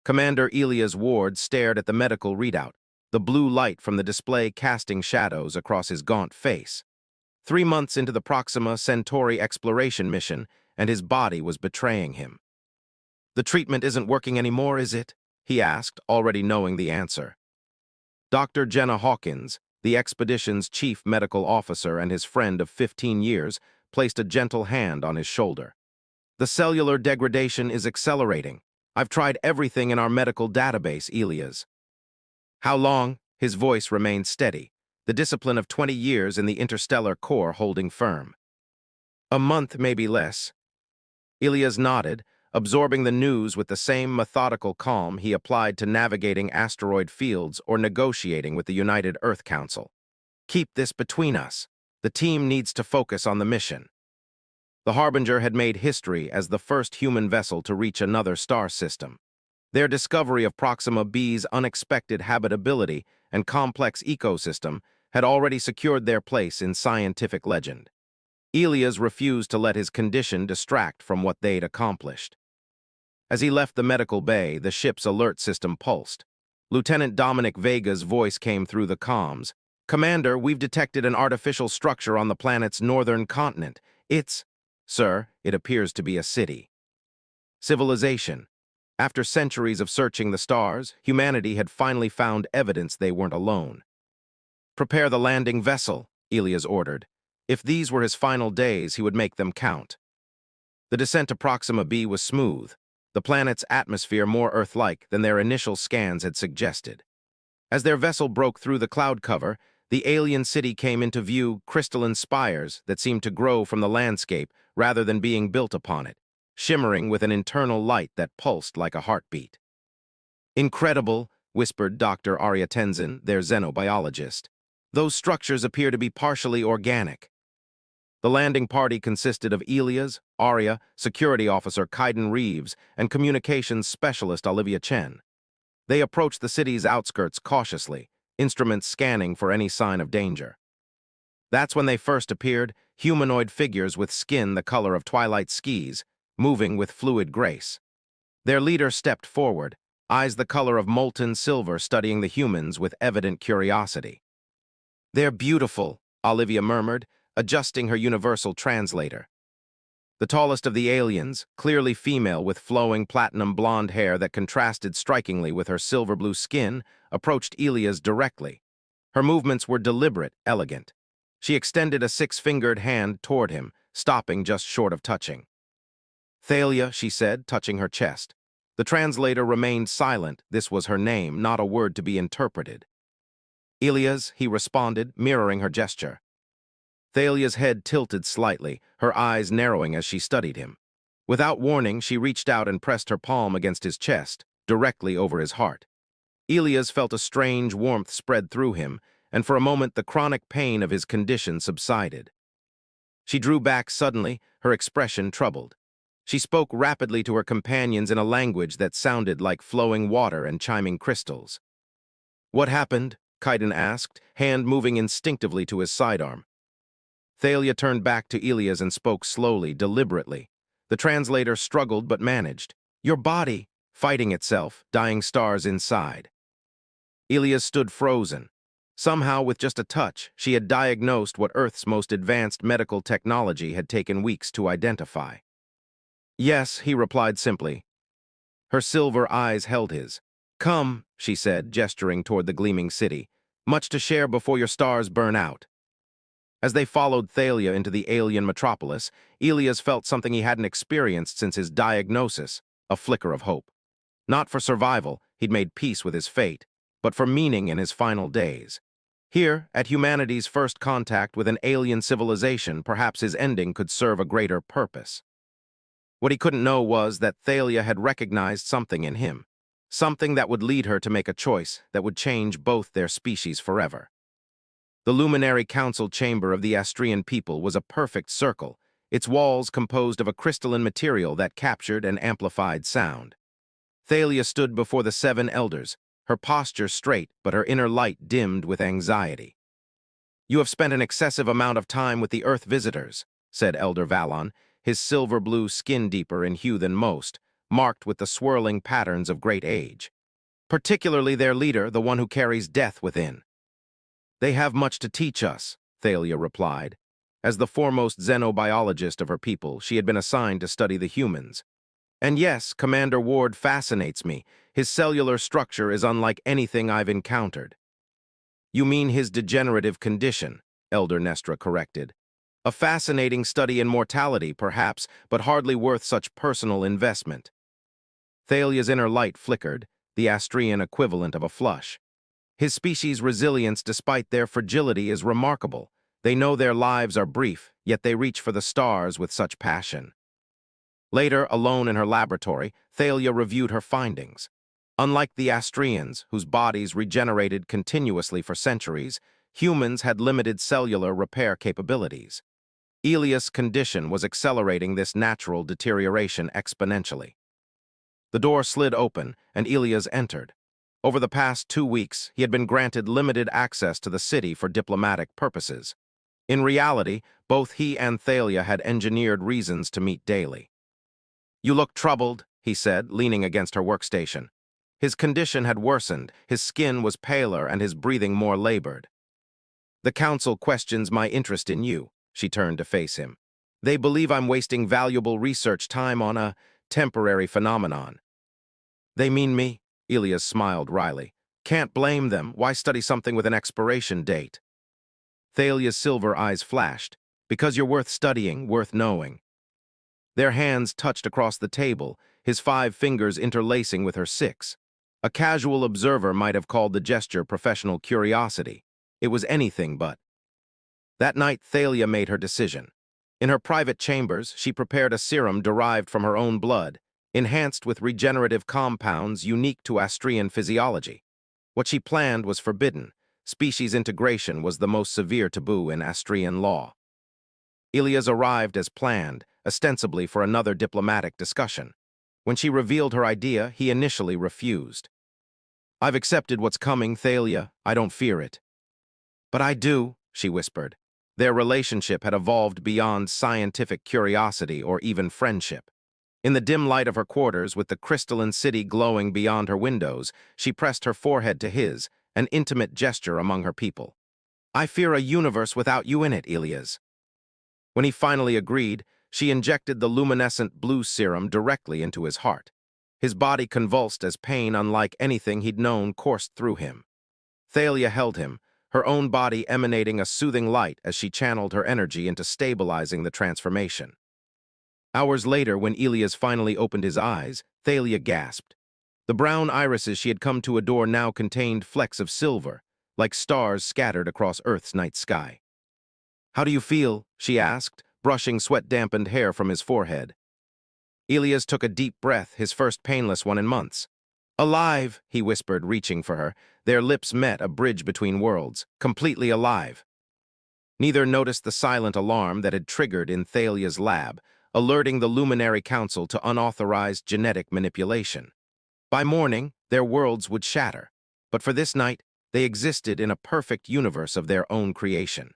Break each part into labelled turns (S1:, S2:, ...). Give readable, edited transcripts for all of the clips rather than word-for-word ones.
S1: Commander Elias Ward stared at the medical readout, the blue light from the display casting shadows across his gaunt face. 3 months into the Proxima Centauri exploration mission, and his body was betraying him. "The treatment isn't working anymore, is it?" he asked, already knowing the answer. Dr. Jenna Hawkins, the expedition's chief medical officer and his friend of 15 years, placed a gentle hand on his shoulder. "The cellular degradation is accelerating. I've tried everything in our medical database, Elias." "How long?" His voice remained steady, the discipline of 20 years in the interstellar core holding firm. "A month, maybe less." Elias nodded, absorbing the news with the same methodical calm he applied to navigating asteroid fields or negotiating with the United Earth Council. "Keep this between us. The team needs to focus on the mission." The Harbinger had made history as the first human vessel to reach another star system. Their discovery of Proxima B's unexpected habitability and complex ecosystem had already secured their place in scientific legend. Elias refused to let his condition distract from what they'd accomplished. As he left the medical bay, the ship's alert system pulsed. Lieutenant Dominic Vega's voice came through the comms. "Commander, we've detected an artificial structure on the planet's northern continent. It's..." "Sir, it appears to be a city." Civilization. After centuries of searching the stars, humanity had finally found evidence they weren't alone. "Prepare the landing vessel," Elias ordered. If these were his final days, he would make them count. The descent to Proxima B was smooth, the planet's atmosphere more Earth-like than their initial scans had suggested. As their vessel broke through the cloud cover, the alien city came into view, crystalline spires that seemed to grow from the landscape rather than being built upon it, shimmering with an internal light that pulsed like a heartbeat. "Incredible," whispered Dr. Arya Tenzin, their xenobiologist. "Those structures appear to be partially organic." The landing party consisted of Elias, Arya, security officer Kaiden Reeves, and communications specialist Olivia Chen. They approached the city's outskirts cautiously, instruments scanning for any sign of danger. That's when they first appeared, humanoid figures with skin the color of twilight skis, moving with fluid grace. Their leader stepped forward, eyes the color of molten silver studying the humans with evident curiosity. "They're beautiful," Olivia murmured, adjusting her universal translator. The tallest of the aliens, clearly female with flowing platinum blonde hair that contrasted strikingly with her silver-blue skin, approached Elias directly. Her movements were deliberate, elegant. She extended a six-fingered hand toward him, stopping just short of touching. "Thalia," she said, touching her chest. The translator remained silent. This was her name, not a word to be interpreted. "Elias," he responded, mirroring her gesture. Thalia's head tilted slightly, her eyes narrowing as she studied him. Without warning, she reached out and pressed her palm against his chest, directly over his heart. Elias felt a strange warmth spread through him, and for a moment the chronic pain of his condition subsided. She drew back suddenly, her expression troubled. She spoke rapidly to her companions in a language that sounded like flowing water and chiming crystals. "What happened?" Kaiden asked, hand moving instinctively to his sidearm. Thalia turned back to Elias and spoke slowly, deliberately. The translator struggled but managed. "Your body, fighting itself, dying stars inside." Elias stood frozen. Somehow, with just a touch, she had diagnosed what Earth's most advanced medical technology had taken weeks to identify. "Yes," he replied simply. Her silver eyes held his. "Come," she said, gesturing toward the gleaming city. "Much to share before your stars burn out." As they followed Thalia into the alien metropolis, Elias felt something he hadn't experienced since his diagnosis, a flicker of hope. Not for survival, he'd made peace with his fate, but for meaning in his final days. Here, at humanity's first contact with an alien civilization, perhaps his ending could serve a greater purpose. What he couldn't know was that Thalia had recognized something in him, something that would lead her to make a choice that would change both their species forever. The luminary council chamber of the Astrian people was a perfect circle, its walls composed of a crystalline material that captured and amplified sound. Thalia stood before the 7 elders, her posture straight but her inner light dimmed with anxiety. "You have spent an excessive amount of time with the Earth visitors," said Elder Valon, his silver-blue skin deeper in hue than most, marked with the swirling patterns of great age. Particularly their leader, the one who carries death within. They have much to teach us, Thalia replied. As the foremost xenobiologist of her people, she had been assigned to study the humans. And yes, Commander Ward fascinates me. His cellular structure is unlike anything I've encountered. You mean his degenerative condition, Elder Nestra corrected. A fascinating study in mortality, perhaps, but hardly worth such personal investment. Thalia's inner light flickered, the Astrian equivalent of a flush. His species' resilience despite their fragility is remarkable. They know their lives are brief, yet they reach for the stars with such passion. Later, alone in her laboratory, Thalia reviewed her findings. Unlike the Astrians, whose bodies regenerated continuously for centuries, humans had limited cellular repair capabilities. Elias' condition was accelerating this natural deterioration exponentially. The door slid open, and Elias entered. Over the past 2 weeks, he had been granted limited access to the city for diplomatic purposes. In reality, both he and Thalia had engineered reasons to meet daily. "You look troubled," he said, leaning against her workstation. His condition had worsened, his skin was paler and his breathing more labored. "The Council questions my interest in you," she turned to face him. "They believe I'm wasting valuable research time on a temporary phenomenon." "They mean me?" Elias smiled wryly. "Can't blame them. Why study something with an expiration date?" Thalia's silver eyes flashed. "Because you're worth studying, worth knowing." Their hands touched across the table, his 5 fingers interlacing with her 6. A casual observer might have called the gesture professional curiosity. It was anything but. That night, Thalia made her decision. In her private chambers, she prepared a serum derived from her own blood, enhanced with regenerative compounds unique to Astrian physiology. What she planned was forbidden. Species integration was the most severe taboo in Astrian law. Elias arrived as planned, ostensibly for another diplomatic discussion. When she revealed her idea, he initially refused. "I've accepted what's coming, Thalia. I don't fear it." "But I do," she whispered. Their relationship had evolved beyond scientific curiosity or even friendship. In the dim light of her quarters, with the crystalline city glowing beyond her windows, she pressed her forehead to his, an intimate gesture among her people. "I fear a universe without you in it, Elias." When he finally agreed, she injected the luminescent blue serum directly into his heart. His body convulsed as pain unlike anything he'd known coursed through him. Thalia held him, her own body emanating a soothing light as she channeled her energy into stabilizing the transformation. Hours later, when Elias finally opened his eyes, Thalia gasped. The brown irises she had come to adore now contained flecks of silver, like stars scattered across Earth's night sky. "How do you feel?" she asked, brushing sweat-dampened hair from his forehead. Elias took a deep breath, his first painless one in months. "Alive," he whispered, reaching for her. Their lips met, a bridge between worlds. "Completely alive." Neither noticed the silent alarm that had triggered in Thalia's lab, alerting the Luminary Council to unauthorized genetic manipulation. By morning, their worlds would shatter, but for this night, they existed in a perfect universe of their own creation.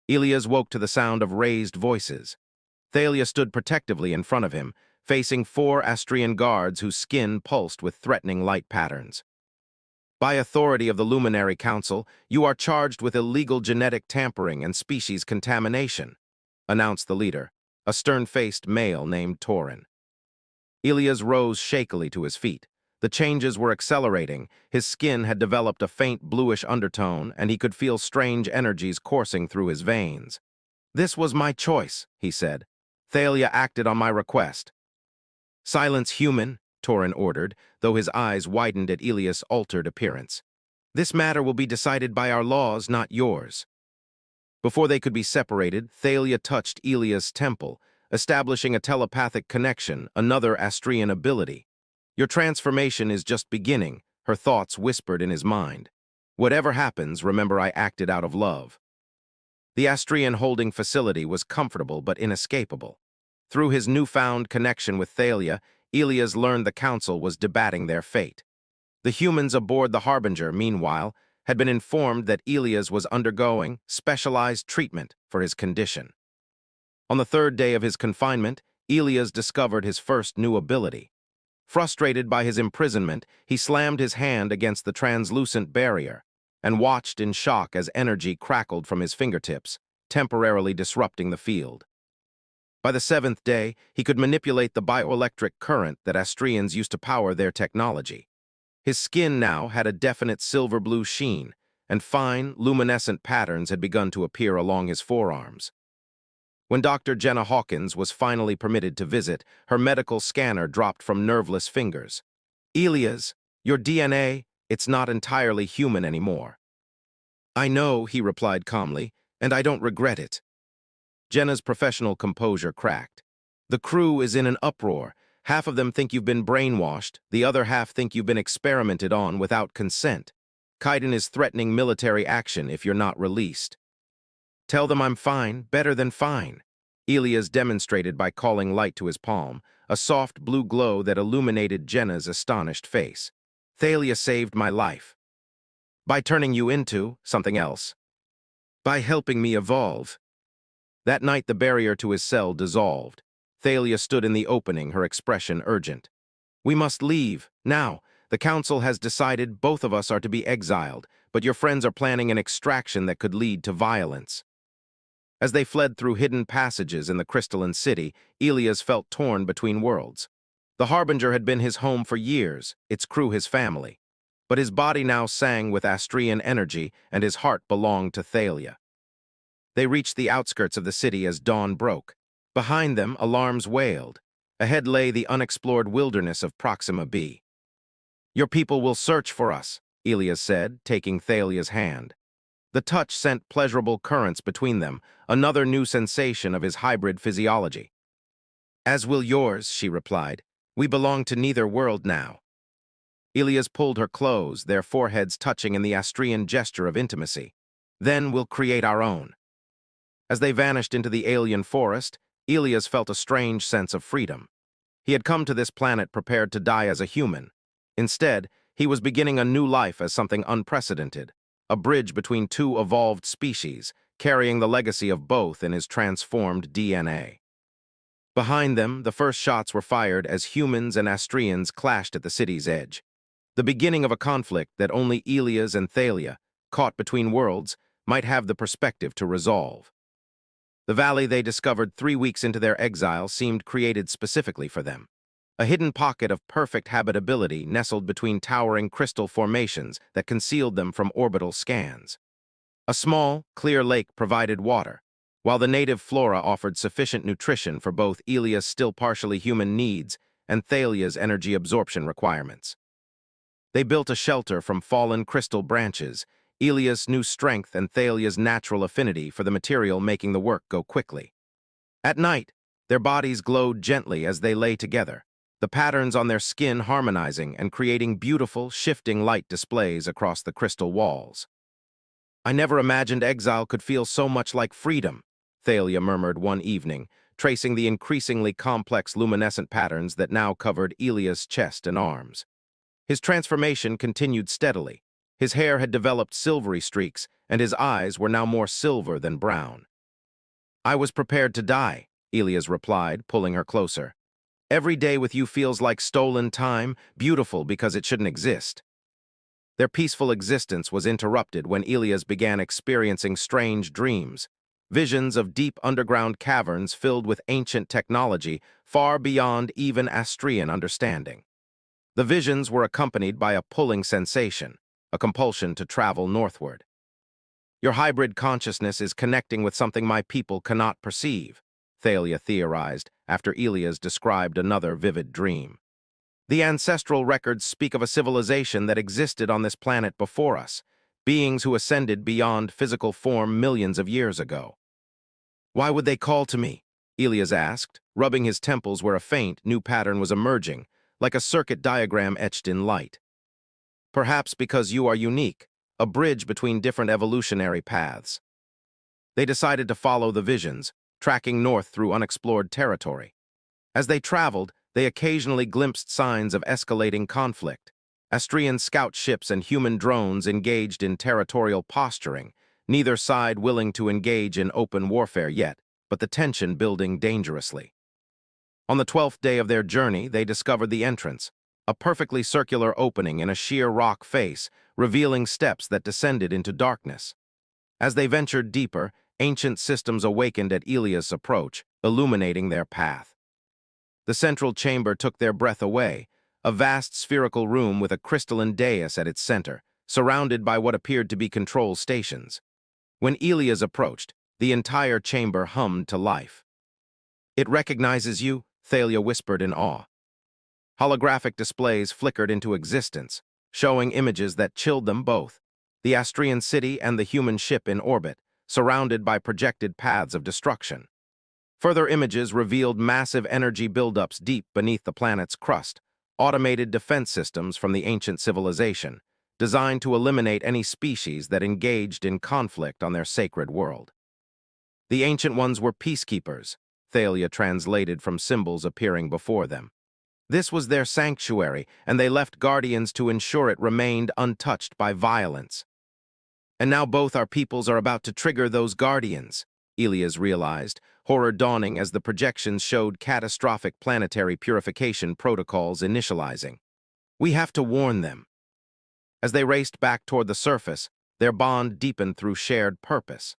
S1: Elias woke to the sound of raised voices. Thalia stood protectively in front of him, facing 4 Astrian guards whose skin pulsed with threatening light patterns. "By authority of the Luminary Council, you are charged with illegal genetic tampering and species contamination," announced the leader, a stern-faced male named Torin. Elias rose shakily to his feet. The changes were accelerating, his skin had developed a faint bluish undertone, and he could feel strange energies coursing through his veins. "This was my choice," he said. "Thalia acted on my request." "Silence, human," Torin ordered, though his eyes widened at Elias' altered appearance. "This matter will be decided by our laws, not yours." Before they could be separated, Thalia touched Elias' temple, establishing a telepathic connection, another Astrian ability. "Your transformation is just beginning," her thoughts whispered in his mind. "Whatever happens, remember I acted out of love." The Astrian holding facility was comfortable but inescapable. Through his newfound connection with Thalia, Elias learned the Council was debating their fate. The humans aboard the Harbinger, meanwhile, had been informed that Elias was undergoing specialized treatment for his condition. On the 3rd day of his confinement, Elias discovered his first new ability, Frustrated by his imprisonment, he slammed his hand against the translucent barrier and watched in shock as energy crackled from his fingertips, temporarily disrupting the field. By the seventh day, he could manipulate the bioelectric current that Astrians used to power their technology. His skin now had a definite silver-blue sheen, and fine, luminescent patterns had begun to appear along his forearms. When Dr. Jenna Hawkins was finally permitted to visit, her medical scanner dropped from nerveless fingers. "Elias, your DNA, it's not entirely human anymore." "I know," he replied calmly, "and I don't regret it." Jenna's professional composure cracked. "The crew is in an uproar. Half of them think you've been brainwashed, the other half think you've been experimented on without consent. Kaiden is threatening military action if you're not released." "Tell them I'm fine, better than fine." Elias demonstrated by calling light to his palm, a soft blue glow that illuminated Jenna's astonished face. "Thalia saved my life. By turning you into something else. By helping me evolve." That night the barrier to his cell dissolved. Thalia stood in the opening, her expression urgent. "We must leave, now. The council has decided both of us are to be exiled, but your friends are planning an extraction that could lead to violence." As they fled through hidden passages in the crystalline city, Elias felt torn between worlds. The Harbinger had been his home for years, its crew his family. But his body now sang with Astrian energy, and his heart belonged to Thalia. They reached the outskirts of the city as dawn broke. Behind them, alarms wailed. Ahead lay the unexplored wilderness of Proxima B. "Your people will search for us," Elias said, taking Thalia's hand. The touch sent pleasurable currents between them, another new sensation of his hybrid physiology. "As will yours," she replied. "We belong to neither world now." Elias pulled her close, their foreheads touching in the Astrian gesture of intimacy. "Then we'll create our own." As they vanished into the alien forest, Elias felt a strange sense of freedom. He had come to this planet prepared to die as a human. Instead, he was beginning a new life as something unprecedented, a bridge between two evolved species, carrying the legacy of both in his transformed DNA. Behind them, the first shots were fired as humans and Astrians clashed at the city's edge. The beginning of a conflict that only Elias and Thalia, caught between worlds, might have the perspective to resolve. The valley they discovered 3 weeks into their exile seemed created specifically for them. A hidden pocket of perfect habitability nestled between towering crystal formations that concealed them from orbital scans. A small, clear lake provided water, while the native flora offered sufficient nutrition for both Elias' still partially human needs and Thalia's energy absorption requirements. They built a shelter from fallen crystal branches, Elias' new strength and Thalia's natural affinity for the material making the work go quickly. At night, their bodies glowed gently as they lay together, the patterns on their skin harmonizing and creating beautiful, shifting light displays across the crystal walls. "I never imagined exile could feel so much like freedom," Thalia murmured one evening, tracing the increasingly complex luminescent patterns that now covered Elias' chest and arms. His transformation continued steadily. His hair had developed silvery streaks, and his eyes were now more silver than brown. "I was prepared to die," Elias replied, pulling her closer. "Every day with you feels like stolen time, beautiful because it shouldn't exist." Their peaceful existence was interrupted when Elias began experiencing strange dreams, visions of deep underground caverns filled with ancient technology far beyond even Astrian understanding. The visions were accompanied by a pulling sensation, a compulsion to travel northward. "Your hybrid consciousness is connecting with something my people cannot perceive," Thalia theorized after Elias described another vivid dream. "The ancestral records speak of a civilization that existed on this planet before us, beings who ascended beyond physical form millions of years ago." "Why would they call to me?" Elias asked, rubbing his temples where a faint, new pattern was emerging, like a circuit diagram etched in light. "Perhaps because you are unique, a bridge between different evolutionary paths." They decided to follow the visions, tracking north through unexplored territory. As they traveled, they occasionally glimpsed signs of escalating conflict. Astrian scout ships and human drones engaged in territorial posturing, neither side willing to engage in open warfare yet, but the tension building dangerously. On the 12th day of their journey, they discovered the entrance, a perfectly circular opening in a sheer rock face, revealing steps that descended into darkness. As they ventured deeper, ancient systems awakened at Ilia's approach, illuminating their path. The central chamber took their breath away, a vast spherical room with a crystalline dais at its center, surrounded by what appeared to be control stations. When Ilias approached, the entire chamber hummed to life. "It recognizes you," Thalia whispered in awe. Holographic displays flickered into existence, showing images that chilled them both: the Astrian city and the human ship in orbit, surrounded by projected paths of destruction. Further images revealed massive energy buildups deep beneath the planet's crust, automated defense systems from the ancient civilization, designed to eliminate any species that engaged in conflict on their sacred world. The Ancient Ones were peacekeepers, Thalia translated from symbols appearing before them. This was their sanctuary, and they left guardians to ensure it remained untouched by violence. And now both our peoples are about to trigger those guardians, Ilias realized, horror dawning as the projections showed catastrophic planetary purification protocols initializing. "We have to warn them." As they raced back toward the surface, their bond deepened through shared purpose.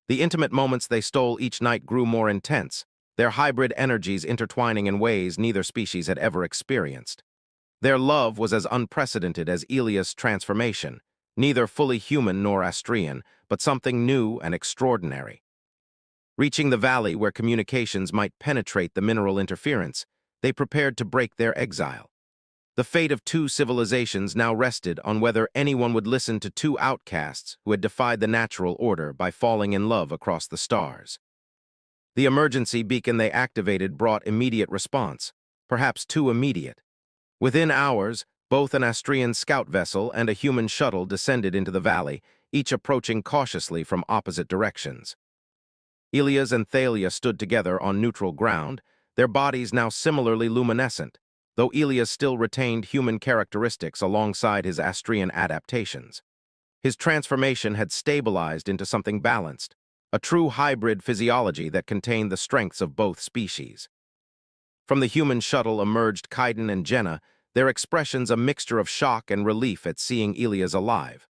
S1: The intimate moments they stole each night grew more intense, their hybrid energies intertwining in ways neither species had ever experienced. Their love was as unprecedented as Ilias' transformation, neither fully human nor Astrian, but something new and extraordinary. Reaching the valley where communications might penetrate the mineral interference, they prepared to break their exile. The fate of two civilizations now rested on whether anyone would listen to two outcasts who had defied the natural order by falling in love across the stars. The emergency beacon they activated brought immediate response, perhaps too immediate. Within hours, both an Astrian scout vessel and a human shuttle descended into the valley, each approaching cautiously from opposite directions. Ilias and Thalia stood together on neutral ground, their bodies now similarly luminescent, though Ilias still retained human characteristics alongside his Astrian adaptations. His transformation had stabilized into something balanced, a true hybrid physiology that contained the strengths of both species. From the human shuttle emerged Kaiden and Jenna, their expressions a mixture of shock and relief at seeing Ilias alive.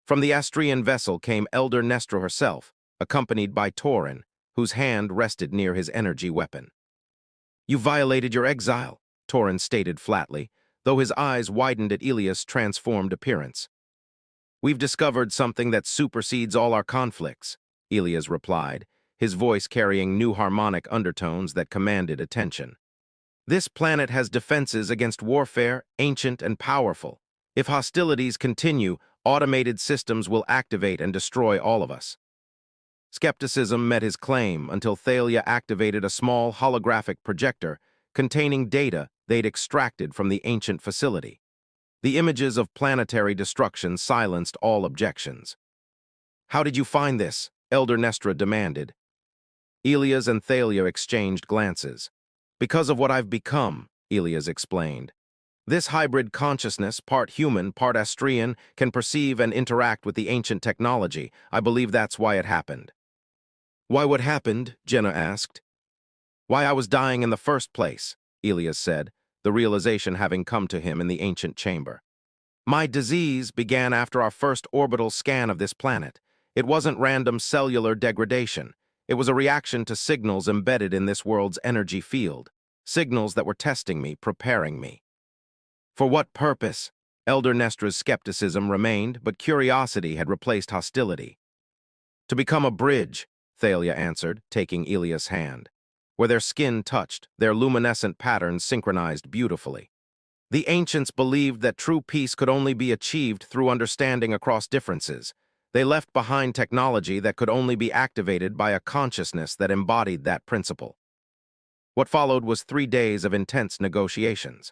S1: From the Astrian vessel came Elder Nestra herself, accompanied by Torin, whose hand rested near his energy weapon. "You violated your exile," Torin stated flatly, though his eyes widened at Ilias' transformed appearance. "We've discovered something that supersedes all our conflicts," Ilias replied, his voice carrying new harmonic undertones that commanded attention. "This planet has defenses against warfare, ancient and powerful. If hostilities continue, automated systems will activate and destroy all of us." Skepticism met his claim until Thalia activated a small holographic projector containing data they'd extracted from the ancient facility. The images of planetary destruction silenced all objections. "How did you find this?" Elder Nestra demanded. Ilias and Thalia exchanged glances. "Because of what I've become," Ilias explained. "This hybrid consciousness, part human, part Astrian, can perceive and interact with the ancient technology. I believe that's why it happened." "Why what happened?" Jenna asked. "Why I was dying in the first place," Ilias said, the realization having come to him in the ancient chamber. "My disease began after our first orbital scan of this planet. It wasn't random cellular degradation. It was a reaction to signals embedded in this world's energy field, signals that were testing me, preparing me." "For what purpose?" Elder Nestra's skepticism remained, but curiosity had replaced hostility. "To become a bridge," Thalia answered, taking Ilias' hand. Where their skin touched, their luminescent patterns synchronized beautifully. "The ancients believed that true peace could only be achieved through understanding across differences. They left behind technology that could only be activated by a consciousness that embodied that principle." What followed was 3 days of intense negotiations.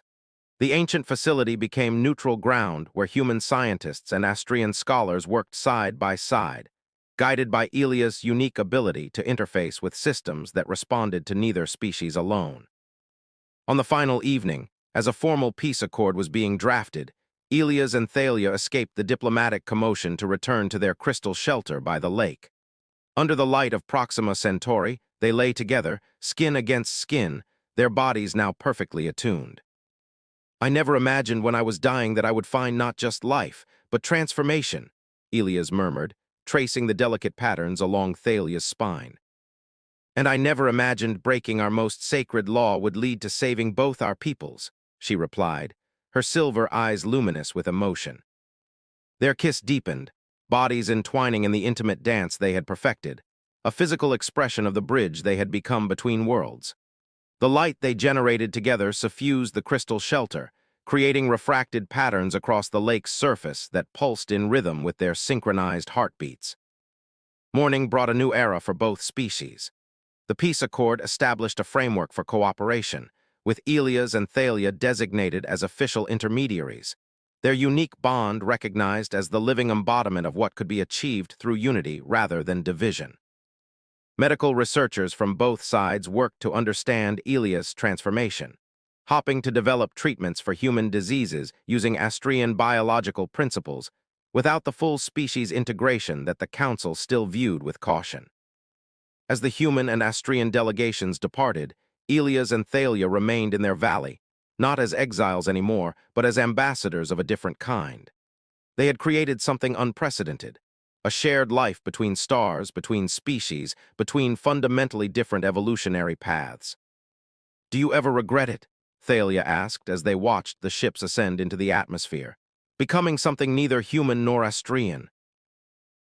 S1: The ancient facility became neutral ground where human scientists and Astrian scholars worked side by side, guided by Ilias' unique ability to interface with systems that responded to neither species alone. On the final evening, as a formal peace accord was being drafted, Ilias and Thalia escaped the diplomatic commotion to return to their crystal shelter by the lake. Under the light of Proxima Centauri, they lay together, skin against skin, their bodies now perfectly attuned. I never imagined when I was dying that I would find not just life, but transformation, Elias murmured, tracing the delicate patterns along Thalia's spine. And I never imagined breaking our most sacred law would lead to saving both our peoples, she replied, her silver eyes luminous with emotion. Their kiss deepened, bodies entwining in the intimate dance they had perfected, a physical expression of the bridge they had become between worlds. The light they generated together suffused the crystal shelter, creating refracted patterns across the lake's surface that pulsed in rhythm with their synchronized heartbeats. Morning brought a new era for both species. The peace accord established a framework for cooperation, with Elias and Thalia designated as official intermediaries, their unique bond recognized as the living embodiment of what could be achieved through unity rather than division. Medical researchers from both sides worked to understand Elias' transformation, hoping to develop treatments for human diseases using Astrian biological principles without the full species integration that the Council still viewed with caution. As the human and Astrian delegations departed, Elias and Thalia remained in their valley, not as exiles anymore, but as ambassadors of a different kind. They had created something unprecedented, a shared life between stars, between species, between fundamentally different evolutionary paths. "Do you ever regret it?" Thalia asked as they watched the ships ascend into the atmosphere, becoming something neither human nor Astrian.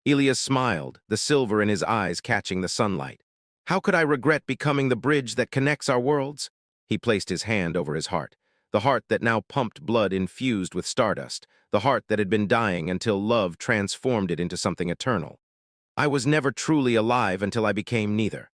S1: Elias smiled, the silver in his eyes catching the sunlight. "How could I regret becoming the bridge that connects our worlds?" He placed his hand over his heart, the heart that now pumped blood infused with stardust, the heart that had been dying until love transformed it into something eternal. "I was never truly alive until I became neither."